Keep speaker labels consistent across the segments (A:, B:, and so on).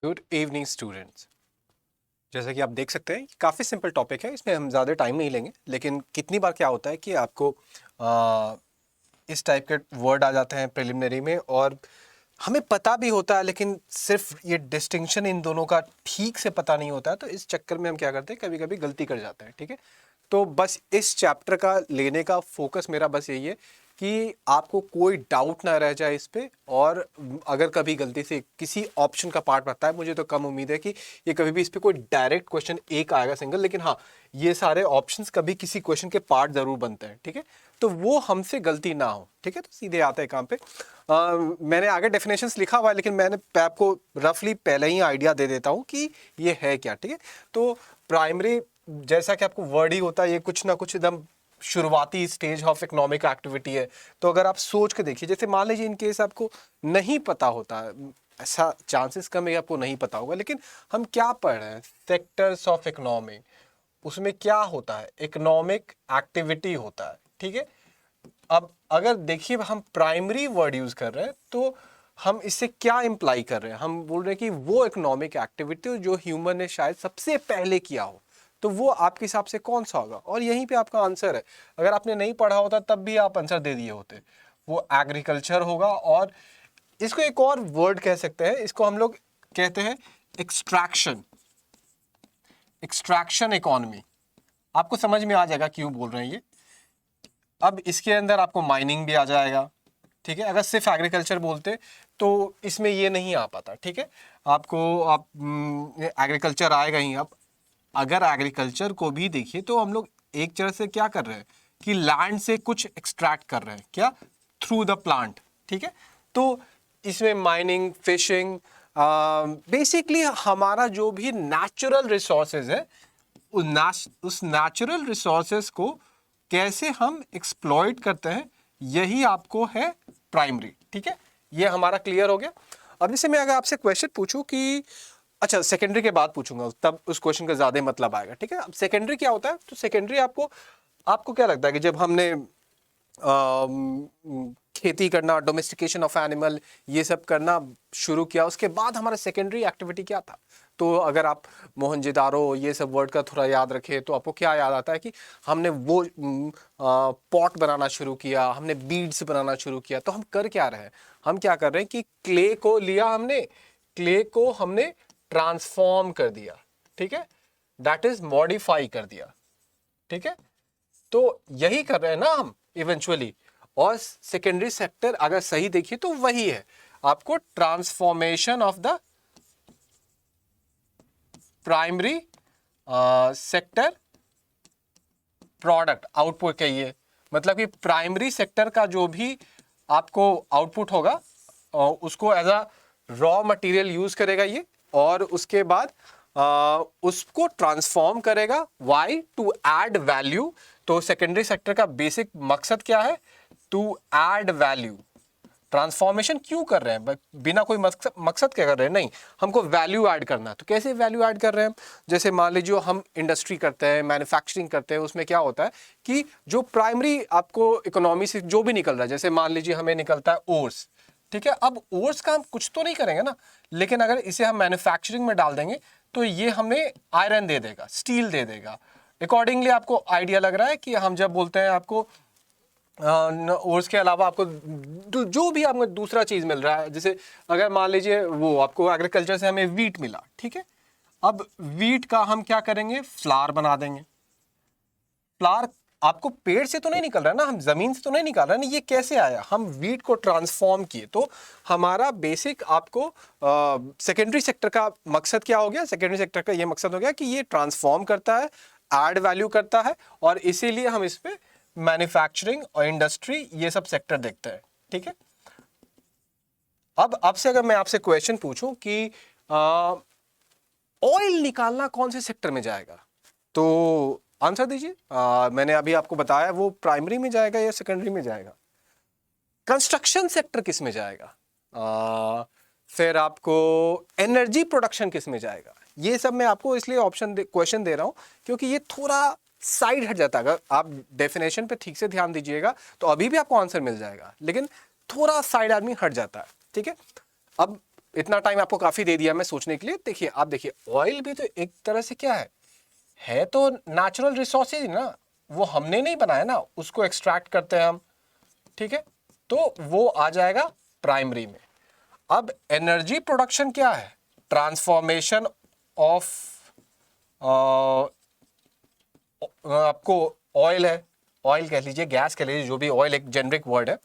A: Good evening students. जैसा कि आप देख सकते हैं काफ़ी सिंपल टॉपिक है, इसमें हम ज़्यादा टाइम नहीं लेंगे। लेकिन कितनी बार क्या होता है कि आपको इस टाइप के वर्ड आ जाते हैं प्रिलिमिनरी में और हमें पता भी होता है, लेकिन सिर्फ ये डिस्टिंक्शन इन दोनों का ठीक से पता नहीं होता है। तो इस चक्कर में हम क्या करते हैं, कभी कभी गलती कर जाते हैं। ठीक है, तो बस इस चैप्टर का लेने का फोकस मेरा बस यही है कि आपको कोई डाउट ना रह जाए इस पे। और अगर कभी गलती से किसी ऑप्शन का पार्ट बनता है, मुझे तो कम उम्मीद है कि ये कभी भी इस पे कोई डायरेक्ट क्वेश्चन एक आएगा सिंगल, लेकिन हाँ, ये सारे ऑप्शंस कभी किसी क्वेश्चन के पार्ट जरूर बनते हैं। ठीक है, तो वो हमसे गलती ना हो। ठीक है, तो सीधे आते हैं काम पे। मैंने आगे डेफिनेशंस लिखा हुआ है, लेकिन मैंने आपको रफली पहले ही आइडिया दे देता हूँ कि ये है क्या। ठीक है, तो प्राइमरी, जैसा कि आपको वर्ड ही होता है, ये कुछ ना कुछ एकदम शुरुआती स्टेज ऑफ इकोनॉमिक एक्टिविटी है। तो अगर आप सोच के देखिए, जैसे मान लीजिए इन केस आपको नहीं पता होता, ऐसा चांसेस कम है आपको नहीं पता होगा, लेकिन हम क्या पढ़ रहे हैं, सेक्टर्स ऑफ इकोनॉमी, उसमें क्या होता है, इकोनॉमिक एक्टिविटी होता है। ठीक है, अब अगर देखिए हम प्राइमरी वर्ड यूज कर रहे हैं, तो हम इससे क्या इंप्लाई कर रहे हैं, हम बोल रहे हैं कि वो इकोनॉमिक एक्टिविटी जो ह्यूमन ने शायद सबसे पहले किया हो, तो वो आपके हिसाब से कौन सा होगा। और यहीं पे आपका आंसर है। अगर आपने नहीं पढ़ा होता तब भी आप आंसर दे दिए होते, वो एग्रीकल्चर होगा। और इसको एक और वर्ड कह सकते हैं, इसको हम लोग कहते हैं एक्सट्रैक्शन, एक्सट्रैक्शन इकोनॉमी। आपको समझ में आ जाएगा क्यों बोल रहे हैं ये। अब इसके अंदर आपको माइनिंग भी आ जाएगा। ठीक है, अगर सिर्फ एग्रीकल्चर बोलते तो इसमें ये नहीं आ पाता। ठीक है, आपको आप एग्रीकल्चर आएगा ही। अब अगर एग्रीकल्चर को भी देखिए तो हम लोग एक तरह से क्या कर रहे हैं कि लैंड से कुछ एक्सट्रैक्ट कर रहे हैं, क्या, थ्रू द प्लांट। ठीक है, तो इसमें माइनिंग, फिशिंग, बेसिकली हमारा जो भी नेचुरल रिसोर्सेज है, उस नेचुरल रिसोर्सेज को कैसे हम एक्सप्लॉइट करते हैं, यही आपको है प्राइमरी। ठीक है, ये हमारा क्लियर हो गया। अब जैसे मैं अगर आपसे क्वेश्चन पूछूं कि अच्छा, सेकेंडरी के बाद पूछूंगा, तब उस क्वेश्चन का ज्यादा मतलब आएगा। ठीक है, अब सेकेंडरी क्या होता है, तो सेकेंडरी आपको आपको क्या लगता है कि जब हमने खेती करना, डोमेस्टिकेशन ऑफ एनिमल, ये सब करना शुरू किया, उसके बाद हमारा सेकेंडरी एक्टिविटी क्या था। तो अगर आप मोहनजोदारो ये सब वर्ड का थोड़ा याद रखें, तो आपको क्या याद आता है कि हमने वो पॉट बनाना शुरू किया, हमने बीड्स बनाना शुरू किया। तो हम कर क्या रहे हैं, हम क्या कर रहे हैं कि क्ले को लिया हमने, क्ले को हमने ट्रांसफॉर्म कर दिया। ठीक है, दैट इज मॉडिफाई कर दिया। ठीक है, तो यही कर रहे हैं ना हम इवेंचुअली। और सेकेंडरी सेक्टर अगर सही देखिए तो वही है, आपको transformation of the primary sector product output कहिए। मतलब कि प्राइमरी सेक्टर का जो भी आपको आउटपुट होगा, उसको as a raw material use करेगा ये, और उसके बाद उसको ट्रांसफॉर्म करेगा, वाई, टू ऐड वैल्यू। तो सेकेंडरी सेक्टर का बेसिक मकसद क्या है, टू ऐड वैल्यू। ट्रांसफॉर्मेशन क्यों कर रहे हैं, बिना कोई मकसद क्या कर रहे हैं, नहीं, हमको वैल्यू ऐड करना है। तो कैसे वैल्यू ऐड कर रहे हैं, जैसे मान लीजिए हम इंडस्ट्री करते हैं, मैन्युफैक्चरिंग करते हैं, उसमें क्या होता है कि जो प्राइमरी आपको इकोनॉमी से जो भी निकल रहा है, जैसे मान लीजिए हमें निकलता है ओर्स। ठीक है, अब ओर्स का हम कुछ तो नहीं करेंगे ना, लेकिन अगर इसे हम मैन्युफैक्चरिंग में डाल देंगे तो ये हमें आयरन दे देगा, स्टील दे देगा। अकॉर्डिंगली आपको आइडिया लग रहा है कि हम जब बोलते हैं आपको और उसके अलावा आपको जो भी आपको दूसरा चीज मिल रहा है, जैसे अगर मान लीजिए वो आपको एग्रीकल्चर से हमें वीट मिला। ठीक है, अब वीट का हम क्या करेंगे, फ्लावर बना देंगे। फ्लावर आपको पेड़ से तो नहीं निकल रहा है ना, हम जमीन से तो नहीं निकाल रहे ना, ये कैसे आया, हम वीट को ट्रांसफॉर्म किए। तो हमारा बेसिक आपको सेकेंडरी सेक्टर का मकसद क्या हो गया, सेकेंडरी सेक्टर का ये मकसद हो गया कि ये ट्रांसफॉर्म करता है, ऐड वैल्यू करता है, और इसीलिए हम इस पे मैन्युफैक्चरिंग और इंडस्ट्री ये सब सेक्टर देखते हैं। ठीक है, अब आपसे अगर मैं आपसे क्वेश्चन पूछूं कि ऑयल निकालना कौन से सेक्टर में जाएगा, तो आंसर दीजिए। मैंने अभी आपको बताया वो प्राइमरी में जाएगा या सेकेंडरी में जाएगा। कंस्ट्रक्शन सेक्टर किस में जाएगा, फिर आपको एनर्जी प्रोडक्शन किस में जाएगा। ये सब मैं आपको इसलिए क्वेश्चन दे रहा हूं क्योंकि ये थोड़ा साइड हट जाता है। अगर आप डेफिनेशन पे ठीक से ध्यान दीजिएगा तो अभी भी आपको आंसर मिल जाएगा, लेकिन थोड़ा साइड आदमी हट जाता है। ठीक है, अब इतना टाइम आपको काफ़ी दे दिया मैं सोचने के लिए। देखिए आप देखिए, ऑयल भी तो एक तरह से क्या है तो नेचुरल रिसोर्सेज ना, वो हमने नहीं बनाया ना, उसको एक्सट्रैक्ट करते हैं हम, ठीक है, तो वो आ जाएगा प्राइमरी में। अब एनर्जी प्रोडक्शन क्या है? ट्रांसफॉर्मेशन ऑफ आपको ऑयल है, ऑयल कह लीजिए, गैस कह लीजिए, जो भी, ऑयल एक जेनरिक वर्ड है,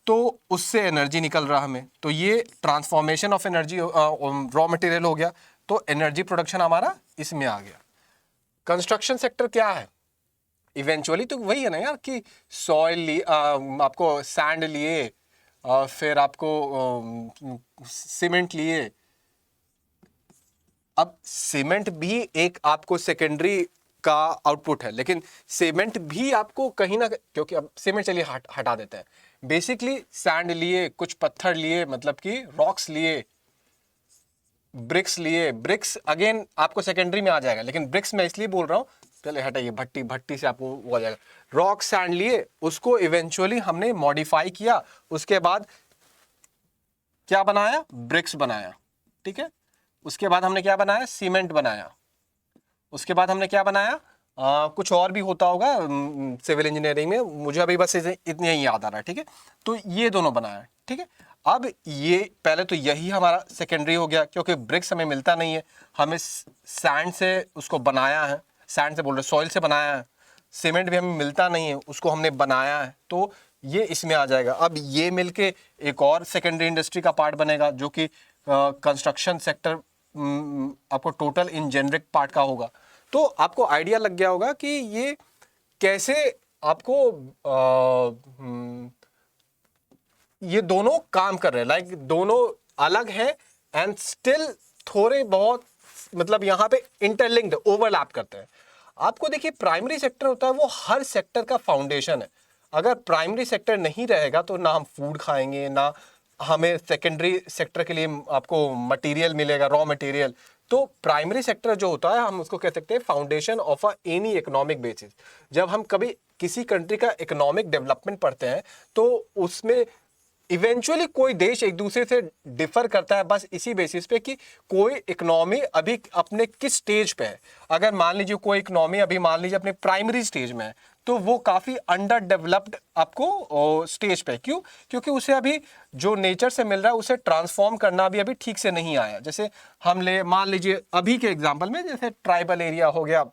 A: तो उससे एनर्जी निकल रहा हमें, तो ये transformation of energy, raw material हो गया, तो एनर्जी प्रोडक्शन हमारा इसमें आ गया। कंस्ट्रक्शन सेक्टर क्या है? इवेंचुअली तो वही है ना यार, कि सॉइल लिए, आपको सैंड लिए, फिर आपको सीमेंट लिए। अब सीमेंट भी एक आपको सेकेंडरी का आउटपुट है, लेकिन सीमेंट भी आपको कहीं ना, क्योंकि अब सीमेंट चलिए हटा देते हैं, बेसिकली सैंड लिए, कुछ पत्थर लिए, मतलब कि रॉक्स लिए, ब्रिक्स लिए, ब्रिक्स अगेन आपको सेकेंडरी में आ जाएगा, लेकिन ब्रिक्स मैं इसलिए बोल रहा हूँ, पहले हटाइए, भट्टी से आपको वो आ जाएगा। रॉक सैंड लिए, उसको इवेंचुअली हमने मॉडिफाई किया, उसके बाद क्या बनाया? ब्रिक्स बनाया, ठीक है। उसके बाद हमने क्या बनाया? सीमेंट बनाया। उसके बाद हमने क्या बनाया? कुछ और भी होता होगा सिविल इंजीनियरिंग में, मुझे अभी बस इतने ही याद आ रहा है, ठीक है। तो ये दोनों बनाया, ठीक है। अब ये पहले तो यही हमारा सेकेंडरी हो गया, क्योंकि ब्रिक्स हमें मिलता नहीं है, हमें सैंड से उसको बनाया है, सैंड से बोल रहे, सॉइल से बनाया है। सीमेंट भी हमें मिलता नहीं है, उसको हमने बनाया है, तो ये इसमें आ जाएगा। अब ये मिलके एक और सेकेंडरी इंडस्ट्री का पार्ट बनेगा, जो कि कंस्ट्रक्शन सेक्टर आपको टोटल इन जेनरिक पार्ट का होगा। तो आपको आइडिया लग गया होगा कि ये कैसे आपको ये दोनों काम कर रहे हैं, लाइक दोनों अलग है एंड स्टिल थोड़े बहुत, मतलब यहाँ पे इंटरलिंक्ड, ओवरलैप करते हैं। आपको देखिए, प्राइमरी सेक्टर होता है वो हर सेक्टर का फाउंडेशन है। अगर प्राइमरी सेक्टर नहीं रहेगा तो ना हम फूड खाएंगे, ना हमें सेकेंडरी सेक्टर के लिए आपको मटेरियल मिलेगा, रॉ मटेरियल। तो प्राइमरी सेक्टर जो होता है, हम उसको कह सकते हैं foundation of a any economic basis. जब हम कभी किसी कंट्री का इकोनॉमिक डेवलपमेंट पढ़ते हैं, तो उसमें इवेंचुअली कोई देश एक दूसरे से डिफर करता है बस इसी बेसिस पे कि कोई इकोनॉमी अभी अपने किस स्टेज पे है। अगर मान लीजिए कोई इकोनॉमी अभी मान लीजिए अपने प्राइमरी स्टेज में है, तो वो काफ़ी अंडर डेवलप्ड आपको स्टेज पे। क्यों? क्योंकि उसे अभी जो नेचर से मिल रहा है उसे ट्रांसफॉर्म करना भी अभी ठीक से नहीं आया। जैसे हम मान लीजिए अभी के एग्जाम्पल में, जैसे ट्राइबल एरिया हो गया,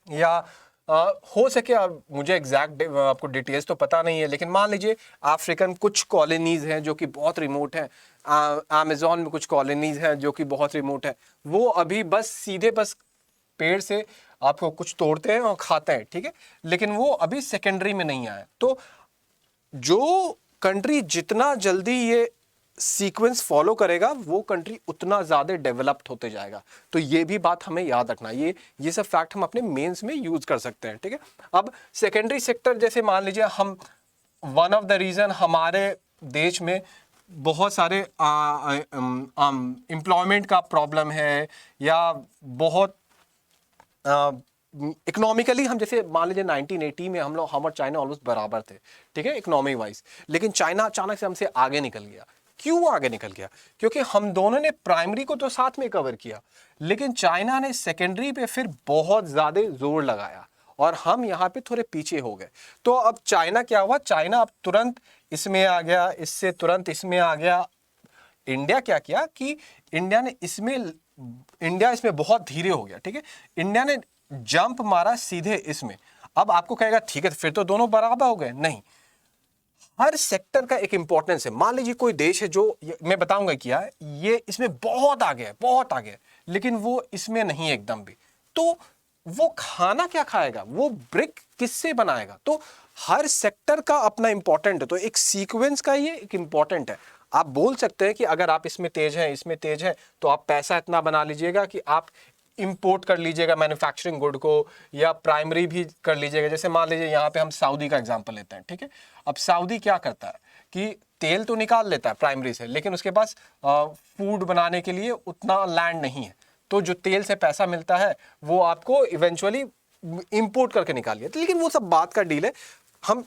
A: या हो सके, मुझे एग्जैक्ट आपको डिटेल्स तो पता नहीं है, लेकिन मान लीजिए अफ्रीकन कुछ कॉलोनीज हैं जो कि बहुत रिमोट हैं, अमेज़न में कुछ कॉलोनीज हैं जो कि बहुत रिमोट है, वो अभी बस सीधे बस पेड़ से आपको कुछ तोड़ते हैं और खाते हैं, ठीक है, लेकिन वो अभी सेकेंडरी में नहीं आया। तो जो कंट्री जितना जल्दी ये सीक्वेंस फॉलो करेगा, वो कंट्री उतना ज़्यादा डेवलप्ड होते जाएगा। तो ये भी बात हमें याद रखना, ये सब फैक्ट हम अपने मेंस में यूज़ कर सकते हैं, ठीक है। अब सेकेंडरी सेक्टर, जैसे मान लीजिए हम, वन ऑफ द रीज़न हमारे देश में बहुत सारे एम्प्लॉयमेंट का प्रॉब्लम है, या बहुत इकोनॉमिकली हम, जैसे मान लीजिए 1980 में हम और चाइना ऑलमोस्ट बराबर थे, ठीक है, इकोनॉमी वाइज, लेकिन चाइना अचानक से हमसे आगे निकल गया। क्यों आगे निकल गया? क्योंकि हम दोनों ने प्राइमरी को तो साथ में कवर किया, लेकिन चाइना ने सेकेंडरी पे फिर बहुत ज़्यादा जोर लगाया और हम यहाँ पे थोड़े पीछे हो गए। तो अब चाइना क्या हुआ? चाइना अब तुरंत इसमें आ गया, इससे तुरंत इसमें आ गया। इंडिया क्या किया कि इंडिया इसमें बहुत धीरे हो गया, ठीक है। इंडिया ने जंप मारा सीधे इसमें। अब आपको कहेगा ठीक है, फिर तो दोनों बराबर हो गए। नहीं, हर सेक्टर का एक इंपॉर्टेंस है। मान लीजिए कोई देश है जो, मैं बताऊंगा क्या है, ये इसमें बहुत आगे है, बहुत आगे है, लेकिन वो इसमें नहीं एकदम भी। तो वो खाना क्या खाएगा? वो ब्रिक किससे बनाएगा? तो हर सेक्टर का अपना इंपॉर्टेंट है। तो एक सीक्वेंस का ये एक इंपॉर्टेंट है। आप बोल सकते हैं कि अगर आप इसमें तेज हैं, इसमें तेज हैं, तो आप पैसा इतना बना लीजिएगा कि आप इंपोर्ट कर लीजिएगा मैन्युफैक्चरिंग गुड को, या प्राइमरी भी कर लीजिएगा। जैसे मान लीजिए यहाँ पे हम सऊदी का एग्जांपल लेते हैं, ठीक है। अब सऊदी क्या करता है कि तेल तो निकाल लेता है प्राइमरी से, लेकिन उसके पास फूड बनाने के लिए उतना लैंड नहीं है। तो जो तेल से पैसा मिलता है वो आपको इवेंचुअली इंपोर्ट करके निकालिए। तो लेकिन वो सब बात का डील है। हम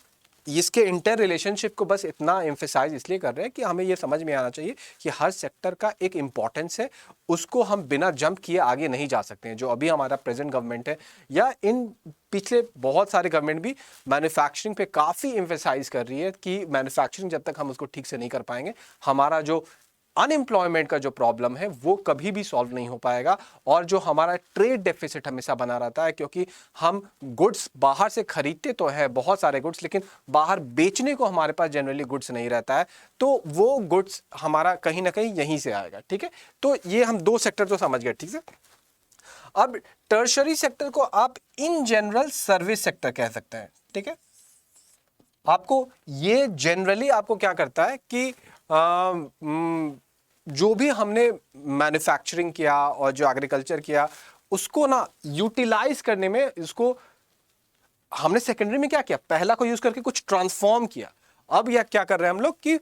A: इसके इंटर रिलेशनशिप को बस इतना एम्फेसाइज इसलिए कर रहे हैं कि हमें ये समझ में आना चाहिए कि हर सेक्टर का एक इम्पॉर्टेंस है, उसको हम बिना जंप किए आगे नहीं जा सकते हैं। जो अभी हमारा प्रेजेंट गवर्नमेंट है या इन पिछले बहुत सारे गवर्नमेंट भी मैन्युफैक्चरिंग पे काफ़ी एम्फेसाइज कर रही है कि मैन्युफैक्चरिंग जब तक हम उसको ठीक से नहीं कर पाएंगे, हमारा जो अनएम्प्लॉयमेंट का जो प्रॉब्लम है वो कभी भी सॉल्व नहीं हो पाएगा। और जो हमारा ट्रेड डेफिसिट हमेशा बना रहता है, क्योंकि हम गुड्स बाहर से खरीदते तो है बहुत सारे गुड्स, लेकिन बाहर बेचने को हमारे पास जनरली गुड्स नहीं रहता है, तो वो गुड्स हमारा कहीं ना कहीं यहीं से आएगा। ठीक है, तो ये हम दो सेक्टर तो समझ गए। ठीक है, अब टर्शरी सेक्टर को आप इन जनरल सर्विस सेक्टर कह सकते हैं। ठीक है, आपको ये जनरली आपको क्या करता है कि जो भी हमने मैन्युफैक्चरिंग किया और जो एग्रीकल्चर किया उसको ना यूटिलाइज करने में, इसको हमने सेकेंडरी में क्या किया, पहला को यूज करके कुछ ट्रांसफॉर्म किया। अब यह क्या कर रहे हैं हम लोग कि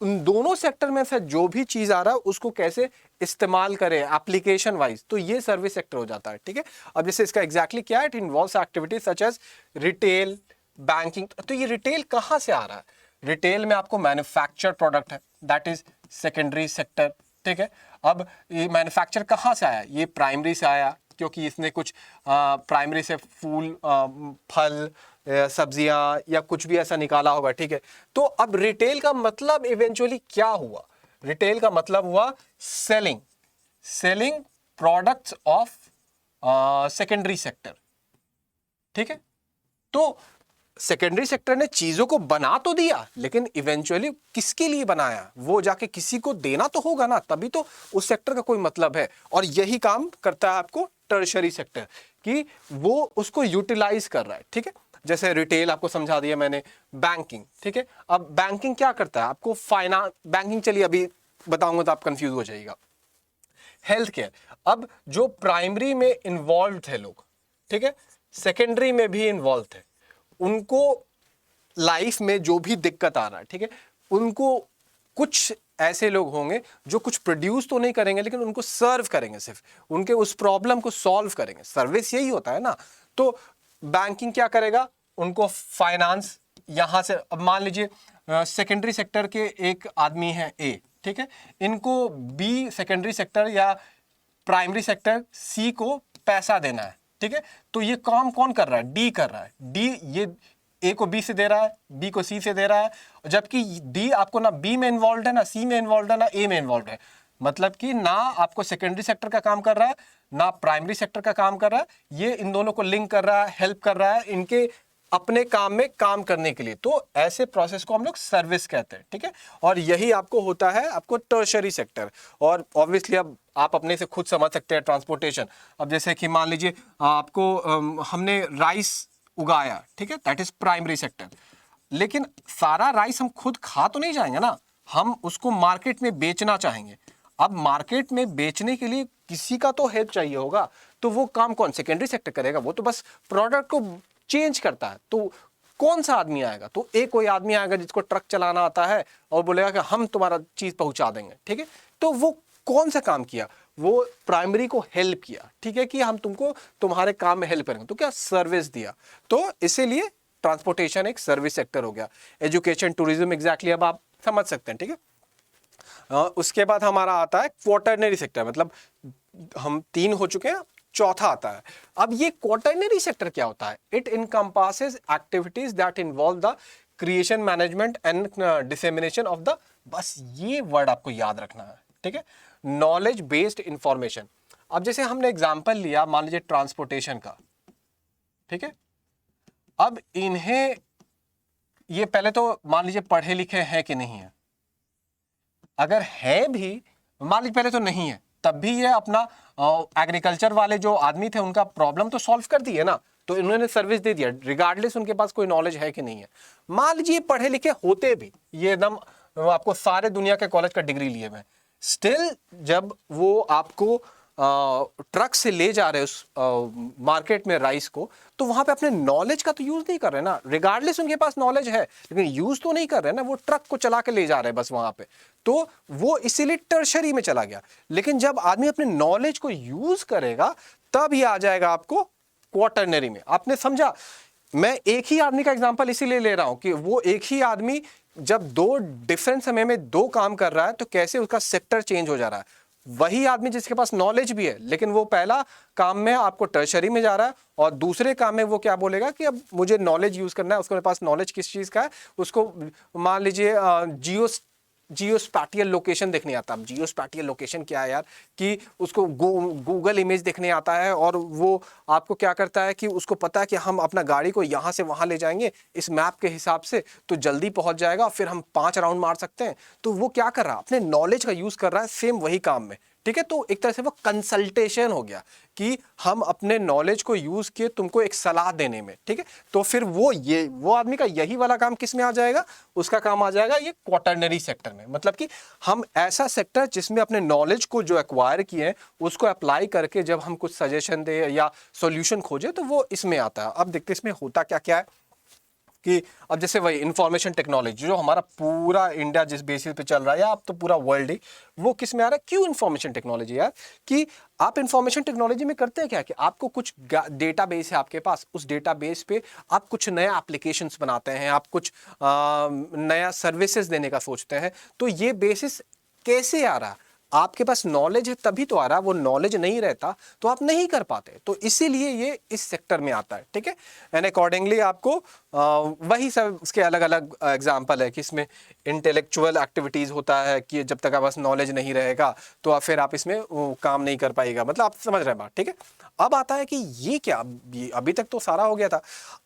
A: उन दोनों सेक्टर में से जो भी चीज आ रहा है उसको कैसे इस्तेमाल करें एप्लीकेशन वाइज, तो ये सर्विस सेक्टर हो जाता है। ठीक है, अब जैसे इसका एग्जैक्टली क्या है, it involves activities such as retail, banking. तो ये रिटेल कहां से आ रहा है, रिटेल में आपको मैन्युफैक्चर प्रोडक्ट है, दैट इज सेकेंडरी सेक्टर। ठीक है, अब ये मैन्युफैक्चर कहाँ से आया, ये प्राइमरी से आया, क्योंकि इसने कुछ प्राइमरी से फूल, फल, सब्जियां या कुछ भी ऐसा निकाला होगा। ठीक है, तो अब रिटेल का मतलब इवेंचुअली क्या हुआ, रिटेल का मतलब हुआ selling products of secondary sector. ठीक है, तो सेकेंडरी सेक्टर ने चीजों को बना तो दिया, लेकिन इवेंचुअली किसके लिए बनाया, वो जाके किसी को देना तो होगा ना, तभी तो उस सेक्टर का कोई मतलब है। और यही काम करता है आपको टर्शरी सेक्टर, कि वो उसको यूटिलाइज कर रहा है। ठीक है, जैसे रिटेल आपको समझा दिया मैंने, बैंकिंग। ठीक है, अब बैंकिंग क्या करता है, आपको फाइनेंस, बैंकिंग चलिए अभी बताऊंगा तो आप कंफ्यूज हो जाइएगा। हेल्थ केयर, अब जो प्राइमरी में इन्वॉल्व थे लोग, ठीक है, सेकेंडरी में भी इन्वॉल्व थे, उनको लाइफ में जो भी दिक्कत आ रहा है, ठीक है, उनको कुछ ऐसे लोग होंगे जो कुछ प्रोड्यूस तो नहीं करेंगे, लेकिन उनको सर्व करेंगे, सिर्फ उनके उस प्रॉब्लम को सॉल्व करेंगे। सर्विस यही होता है ना। तो बैंकिंग क्या करेगा, उनको फाइनेंस, यहां से अब मान लीजिए सेकेंडरी सेक्टर के एक आदमी है ए, ठीक है, इनको बी सेकेंडरी सेक्टर या प्राइमरी सेक्टर सी को पैसा देना है। ठीक है, तो ये काम कौन कर रहा है, डी कर रहा है। डी ये ए को बी से दे रहा है, बी को सी से दे रहा है, जबकि डी आपको ना बी में इन्वॉल्व है, ना सी में इन्वॉल्व है, ना ए में इन्वॉल्व है। मतलब कि ना आपको सेकेंडरी सेक्टर का काम कर रहा है, ना प्राइमरी सेक्टर का काम कर रहा है, ये इन दोनों को लिंक कर रहा है, हेल्प कर रहा है इनके अपने काम में काम करने के लिए। तो ऐसे प्रोसेस को हम लोग सर्विस कहते हैं। ठीक है, और यही आपको होता है आपको टर्शरी सेक्टर। और ऑब्वियसली अब आप अपने से खुद समझ सकते हैं, ट्रांसपोर्टेशन। अब जैसे कि मान लीजिए आपको हमने राइस उगाया, ठीक है, दैट इज प्राइमरी सेक्टर, लेकिन सारा राइस हम खुद खा तो नहीं जाएंगे ना, हम उसको मार्केट में बेचना चाहेंगे। अब मार्केट में बेचने के लिए किसी का तो हेल्प चाहिए होगा, तो वो काम कौन, सेकेंडरी सेक्टर करेगा, वो तो बस प्रोडक्ट को चेंज करता है। तो कौन सा आदमी आएगा, तो एक कोई आदमी आएगा जिसको ट्रक चलाना आता है और बोलेगा कि हम तुम्हारा चीज पहुंचा देंगे। ठीक है, तो वो कौन सा काम किया, वो प्राइमरी को हेल्प किया। ठीक है, कि हम तुमको तुम्हारे काम में हेल्प करेंगे, तो क्या सर्विस दिया। तो इसीलिए ट्रांसपोर्टेशन एक सर्विस सेक्टर हो गया। एजुकेशन, टूरिज्म, एग्जैक्टली अब आप समझ सकते हैं। ठीक है, उसके बाद हमारा आता है क्वार्टरनरी सेक्टर, मतलब हम 3 हो चुके हैं, चौथा आता है। अब ये क्वार्टरनरी सेक्टर क्या होता है, it encompasses activities that involve the creation, management and dissemination of the, बस ये वर्ड आपको याद रखना है। ठीक है, नॉलेज बेस्ड इंफॉर्मेशन। अब जैसे हमने एग्जांपल लिया मान लीजिए ट्रांसपोर्टेशन का, ठीक है, अब इन्हें ये पहले तो मान लीजिए पढ़े लिखे हैं कि नहीं है, अगर है भी मान लीजिए पहले तो नहीं है, तब भी ये अपना एग्रीकल्चर वाले जो आदमी थे उनका प्रॉब्लम तो सॉल्व कर दिए ना, तो इन्होंने सर्विस दे दिया, रिगार्डलेस उनके पास कोई नॉलेज है कि नहीं है। मान लीजिए पढ़े लिखे होते भी, ये एकदम आपको सारे दुनिया के कॉलेज का डिग्री लिए हुए, स्टिल जब वो आपको ट्रक से ले जा रहे उस मार्केट में राइस को, तो वहां पे अपने नॉलेज का तो यूज नहीं कर रहे ना, रिगार्डलेस उनके पास नॉलेज है लेकिन यूज तो नहीं कर रहे ना, वो ट्रक को चला के ले जा रहे हैं बस वहां पे, तो वो इसीलिए टर्शरी में चला गया। लेकिन जब आदमी अपने नॉलेज को यूज करेगा तब ये आ जाएगा आपको क्वार्टरनरी में। आपने समझा, मैं एक ही आदमी का एग्जांपल इसीलिए ले रहा हूं कि वो एक ही आदमी जब दो डिफरेंट समय में दो काम कर रहा है तो कैसे उसका सेक्टर चेंज हो जा रहा है। वही आदमी जिसके पास नॉलेज भी है लेकिन वो पहला काम में आपको टर्शरी में जा रहा है और दूसरे काम में वो क्या बोलेगा कि अब मुझे नॉलेज यूज करना है, उसके पास नॉलेज किस चीज का है, उसको मान लीजिए जियो स्पैटियल लोकेशन देखने आता है। अब जियो स्पैटियल लोकेशन क्या है यार, कि उसको गूगल इमेज देखने आता है और वो आपको क्या करता है कि उसको पता है कि हम अपना गाड़ी को यहाँ से वहाँ ले जाएंगे इस मैप के हिसाब से तो जल्दी पहुँच जाएगा, फिर हम 5 राउंड मार सकते हैं। तो वो क्या कर रहा है, अपने नॉलेज का यूज़ कर रहा है सेम वही काम में, ठीक है। तो एक तरह से वो कंसल्टेशन हो गया कि हम अपने नॉलेज को यूज किए तुमको एक सलाह देने में, ठीक है। तो फिर वो आदमी का यही वाला काम किस में आ जाएगा, उसका काम आ जाएगा ये क्वाटरनरी सेक्टर में। मतलब कि हम ऐसा सेक्टर जिसमें अपने नॉलेज को जो एक्वायर किए हैं उसको अप्लाई करके जब हम कुछ सजेशन दे या सॉल्यूशन खोजे तो वो इसमें आता है। अब देखते हैं इसमें होता क्या क्या है कि अब जैसे वही इंफॉर्मेशन टेक्नोलॉजी जो हमारा पूरा इंडिया जिस बेसिस पे चल रहा है या अब तो पूरा वर्ल्ड ही, वो किस में आ रहा है, क्यों इंफॉर्मेशन टेक्नोलॉजी यार, कि आप इंफॉर्मेशन टेक्नोलॉजी में करते हैं क्या कि आपको कुछ डेटाबेस है आपके पास, उस डेटाबेस पे आप कुछ नया एप्लीकेशंस बनाते हैं, आप कुछ नया सर्विसेज देने का सोचते हैं। तो ये बेसिस कैसे आ रहा, आपके पास नॉलेज है तभी तो आ रहा, वो नॉलेज नहीं रहता तो आप नहीं कर पाते। तो इसीलिए ये इस सेक्टर में आता है, ठीक है। एंड अकॉर्डिंगली आपको वही सब उसके अलग अलग एग्जाम्पल है कि इसमें इंटेलेक्चुअल एक्टिविटीज होता है कि जब तक आप पास नॉलेज नहीं रहेगा तो आप फिर आप इसमें काम नहीं कर पाएगा। मतलब आप समझ रहे हैं बात, ठीक है। अब आता है कि ये क्या, अभी तक तो सारा हो गया था,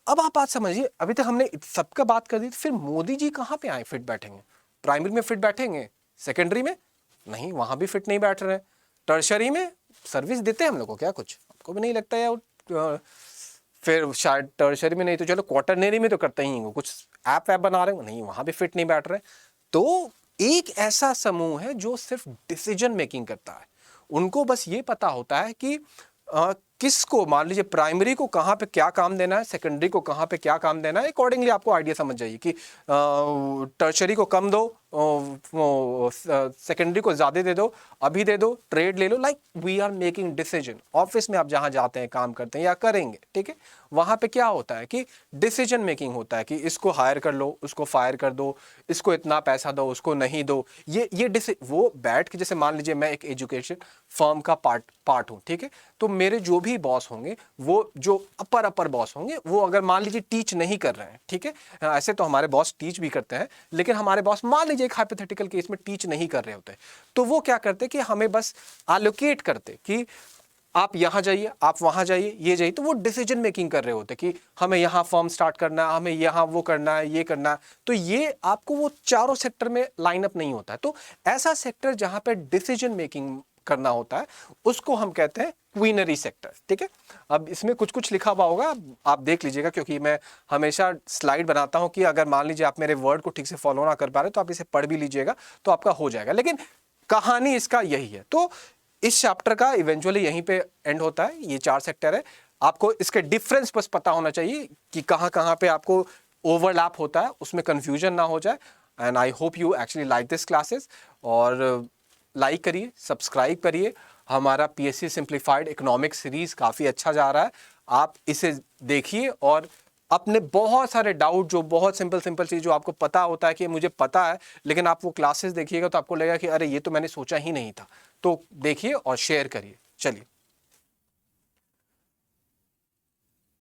A: अब आप बात समझिए, अभी तक हमने सबका बात कर दी, फिर मोदी जी कहाँ पे आए फिट बैठेंगे, प्राइमरी में फिट बैठेंगे, सेकेंडरी में नहीं, वहां भी फिट नहीं बैठ रहे, टर्शरी में सर्विस देते हैं हम लोग को क्या, कुछ आपको भी नहीं लगता यार, फिर शायद टर्शरी में नहीं तो चलो क्वार्टरनरी में तो करते ही हैं, कुछ ऐप बना रहे हो, नहीं वहां भी फिट नहीं बैठ रहे। तो एक ऐसा समूह है जो सिर्फ डिसीजन मेकिंग करता है, उनको बस ये पता होता है कि किसको, मान लीजिए प्राइमरी को कहाँ पे क्या काम देना है, सेकेंडरी को कहाँ पे क्या काम देना है, अकॉर्डिंगली आपको आइडिया समझ जाइए कि टर्शरी को कम दो, सेकेंडरी को ज़्यादा दे दो, अभी दे दो, ट्रेड ले लो। Like we are making decision, office में आप जहाँ जाते हैं काम करते हैं या करेंगे, ठीक है, वहाँ पे क्या होता है कि डिसीजन मेकिंग होता है कि इसको हायर कर लो, उसको फायर कर दो, इसको इतना पैसा दो, उसको नहीं दो। ये वो बैठ के, जैसे मान लीजिए मैं एक एजुकेशन फर्म का पार्ट हूँ, ठीक है, तो मेरे जो भी बॉस होंगे, वो जो अपर बॉस होंगे, वो अगर मान लीजिए टीच नहीं कर रहे हैं, ठीक है, ऐसे तो हमारे बॉस टीच भी करते हैं, लेकिन हमारे बॉस मान लीजिए एक हाइपोथेटिकल केस में टीच नहीं कर रहे होते, तो वो क्या करते कि हमें बस एलोकेट करते कि आप यहां जाइए, आप वहां जाइए, ये जाइए। तो वो डिसीजन मेकिंग कर रहे होते कि हमें यहां फर्म स्टार्ट करना है, हमें यहां वो करना है, ये करना है। तो ये आपको वो चारों सेक्टर में लाइनअप नहीं होता है। तो ऐसा सेक्टर जहां पे डिसीजन मेकिंग करना होता है उसको हम कहते हैं क्वीनरी सेक्टर, ठीक है। अब इसमें कुछ कुछ लिखा हुआ होगा, आप देख लीजिएगा, क्योंकि मैं हमेशा स्लाइड बनाता हूं कि अगर मान लीजिए आप मेरे वर्ड को ठीक से फॉलो ना कर पा रहे तो आप इसे पढ़ भी लीजिएगा तो आपका हो जाएगा। लेकिन कहानी इसका यही है। तो इस चैप्टर का इवेंचुअली यहीं पे एंड होता है। ये 4 सेक्टर है, आपको इसके डिफरेंस बस पता होना चाहिए कि कहाँ कहाँ पे आपको ओवरलैप होता है, उसमें कंफ्यूजन ना हो जाए। And I hope you actually like this classes, और लाइक करिए, सब्सक्राइब करिए। हमारा पीएससी सिंप्लीफाइड इकोनॉमिक्स सीरीज काफ़ी अच्छा जा रहा है, आप इसे देखिए और अपने बहुत सारे डाउट, जो बहुत सिंपल चीज़ जो आपको पता होता है कि मुझे पता है, लेकिन आप वो क्लासेस देखिएगा तो आपको लगेगा कि अरे ये तो मैंने सोचा ही नहीं था। तो देखिए और शेयर करिए। चलिए।